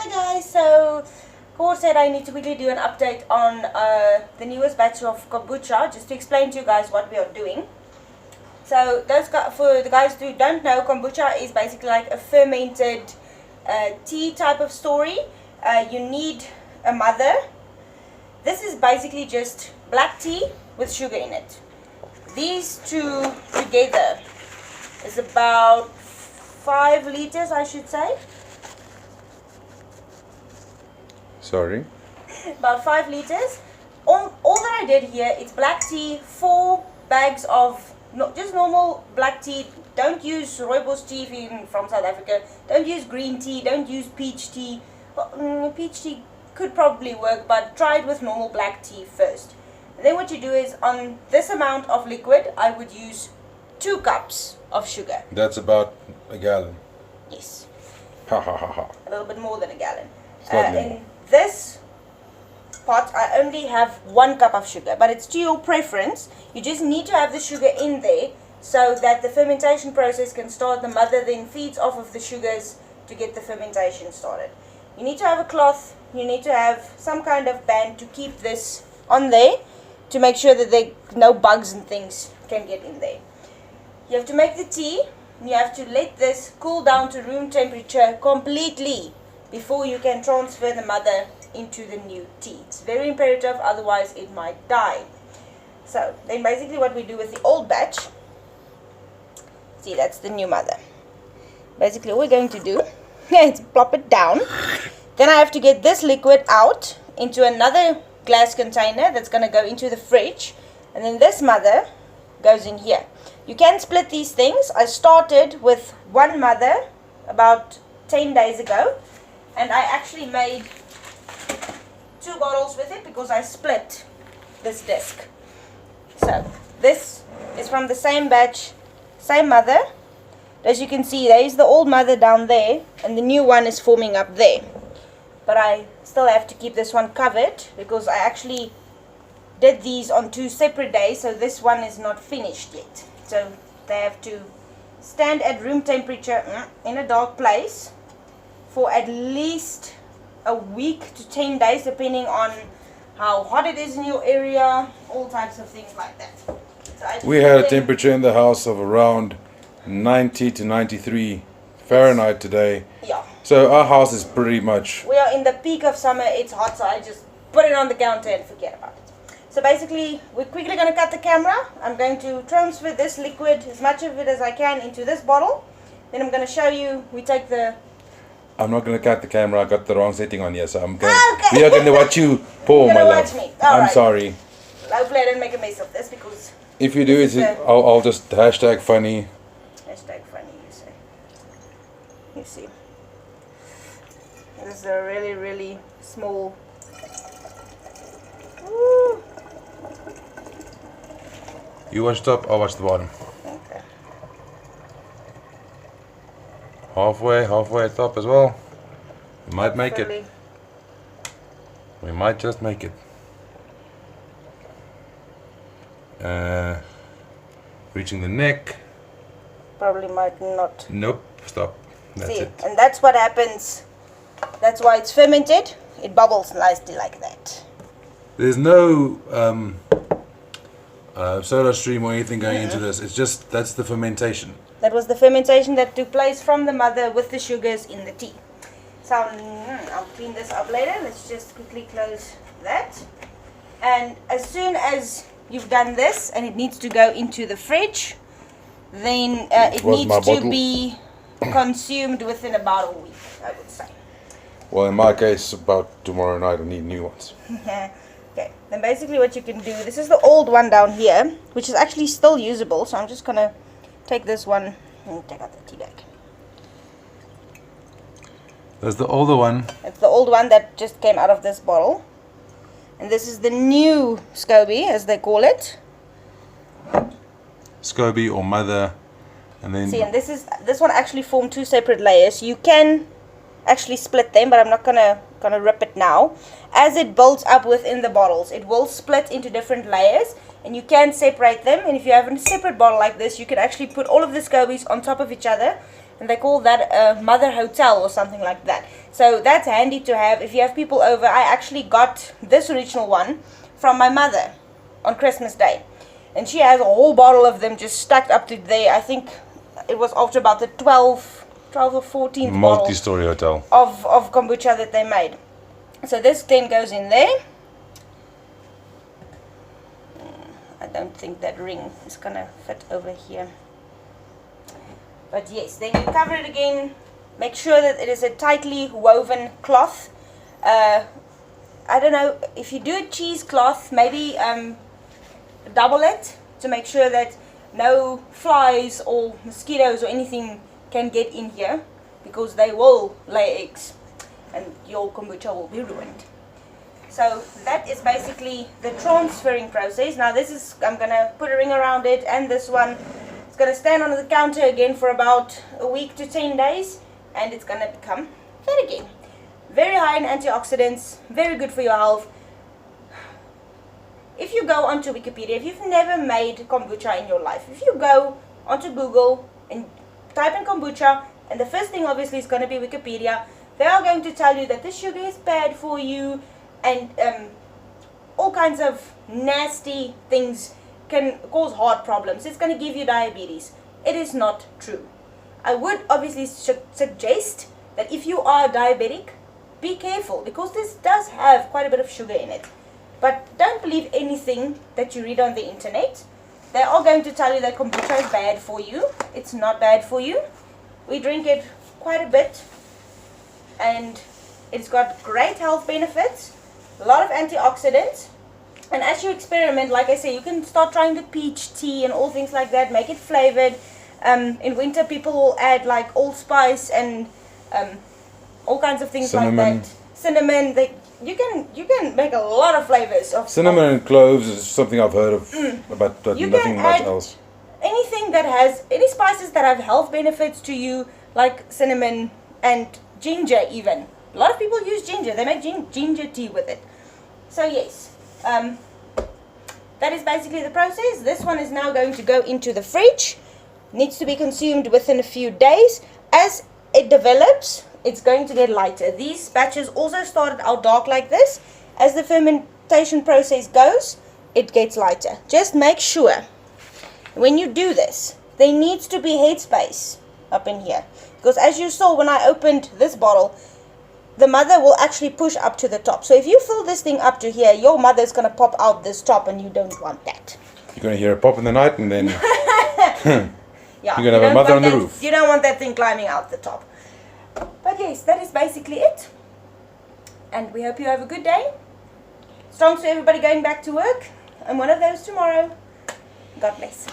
Hi guys, so Core said I need to quickly do an update on the newest batch of kombucha, just to explain to you guys what we are doing. So for the guys who don't know, kombucha is basically like a fermented tea type of story. You need a mother. This is basically just black tea with sugar in it. These two together is about 5 liters, I should say. Sorry. About 5 liters. All that I did here is black tea, 4 bags of just normal black tea. Don't use rooibos tea if you're from South Africa. Don't use green tea. Don't use peach tea. Well, peach tea could probably work, but try it with normal black tea first. And then what you do is, on this amount of liquid, I would use 2 cups of sugar. That's about a gallon. Yes. Ha ha ha ha. A little bit more than a gallon. Slightly In this pot, I only have 1 cup of sugar, but it's to your preference. You just need to have the sugar in there so that the fermentation process can start. The mother then feeds off of the sugars to get the fermentation started. You need to have a cloth. You need to have some kind of band to keep this on there to make sure that no bugs and things can get in there. You have to make the tea. You have to let this cool down to room temperature completely before you can transfer the mother into the new tea. It's very imperative, otherwise it might die. So then basically what we do with the old batch, see, that's the new mother. Basically all we're going to do is plop it down. Then I have to get this liquid out into another glass container that's going to go into the fridge, and then this mother goes in here. You can split these things. I started with 1 mother about 10 days ago, and I actually made 2 bottles with it because I split this disc. So this is from the same batch, same mother. As you can see, there is the old mother down there, and the new one is forming up there. But I still have to keep this one covered because I actually did these on 2 separate days, so this one is not finished yet. So they have to stand at room temperature in a dark place for at least a week to 10 days, depending on how hot it is in your area, all types of things like that. So We had a temperature in the house of around 90 to 93 Fahrenheit today. Yeah. So our house is pretty much... We are in the peak of summer, it's hot, so I just put it on the counter and forget about it. So basically, we're quickly going to cut the camera. I'm going to transfer this liquid, as much of it as I can, into this bottle. Then I'm going to show you, we take the... I'm not going to cut the camera, I got the wrong setting on here, so I'm going Okay. we are going to watch you pour, my love. Watch me. I'm Alright. sorry. Hopefully I don't make a mess of this because... If you do, I'll just hashtag funny. Hashtag funny, you say. You see. This is a really, really small... Woo. You watch top, I'll watch the bottom. Okay. Halfway top as well. We might make it. We might just make it. Reaching the neck. Probably might not. Nope, stop. That's See, it. and that's what happens. That's why it's fermented. It bubbles nicely like that. There's no soda stream or anything going into this. It's just, that's the fermentation. That was the fermentation that took place from the mother with the sugars in the tea. So I'll clean this up later. Let's just quickly close that. And as soon as you've done this and it needs to go into the fridge, then it needs to be consumed within about a week, I would say. Well, in my case, about tomorrow night I need new ones. Okay, then basically what you can do, this is the old one down here, which is actually still usable, so I'm just going to take this one and take out the tea bag. There's the older one. It's the old one that just came out of this bottle. And this is the new SCOBY, as they call it. SCOBY or mother. And then... See, and this one actually formed 2 separate layers. You can actually split them, but I'm not gonna rip it now. As it builds up within the bottles, it will split into different layers, and you can separate them. And if you have a separate bottle like this, you can actually put all of the SCOBYs on top of each other, and they call that a mother hotel or something like that. So that's handy to have if you have people over. I actually got this original one from my mother on Christmas Day, and she has a whole bottle of them just stacked up to there. I think it was after about the 12 or 14th Multi-story hotel of kombucha that they made. So this then goes in there. I don't think that ring is gonna fit over here, but yes, then you cover it again. Make sure that it is a tightly woven cloth. I don't know, if you do a cheesecloth, maybe double it to make sure that no flies or mosquitoes or anything can get in here, because they will lay eggs and your kombucha will be ruined. So that is basically the transferring process. Now this is, I'm going to put a ring around it, and this one is going to stand on the counter again for about a week to 10 days, and it's going to become that again. Very high in antioxidants, very good for your health. If you go onto Wikipedia, if you've never made kombucha in your life, if you go onto Google and type in kombucha, and the first thing obviously is going to be Wikipedia, they are going to tell you that the sugar is bad for you, and all kinds of nasty things can cause heart problems. It's going to give you diabetes. It is not true. I would obviously suggest that if you are diabetic, be careful, because this does have quite a bit of sugar in it. But don't believe anything that you read on the internet. They are going to tell you that kombucha is bad for you. It's not bad for you. We drink it quite a bit, and it's got great health benefits, a lot of antioxidants. And as you experiment, like I say, you can start trying the peach tea and all things like that, make it flavored. In winter, people will add like allspice and all kinds of things like that. Cinnamon. You can make a lot of flavors of cinnamon and cloves is something I've heard of, but nothing much else. Anything that has any spices that have health benefits to you, like cinnamon and ginger even. A lot of people use ginger. They make ginger tea with it. So yes, that is basically the process. This one is now going to go into the fridge. Needs to be consumed within a few days. As it develops, it's going to get lighter. These batches also started out dark like this. As the fermentation process goes, it gets lighter. Just make sure when you do this, there needs to be headspace up in here, because as you saw when I opened this bottle, the mother will actually push up to the top. So if you fill this thing up to here, your mother is going to pop out this top, and you don't want that. You're going to hear a pop in the night, and then yeah, you're going to have a mother on the roof. You don't want that thing climbing out the top. But yes, that is basically it. And we hope you have a good day. Strong to everybody going back to work. I'm one of those tomorrow. God bless.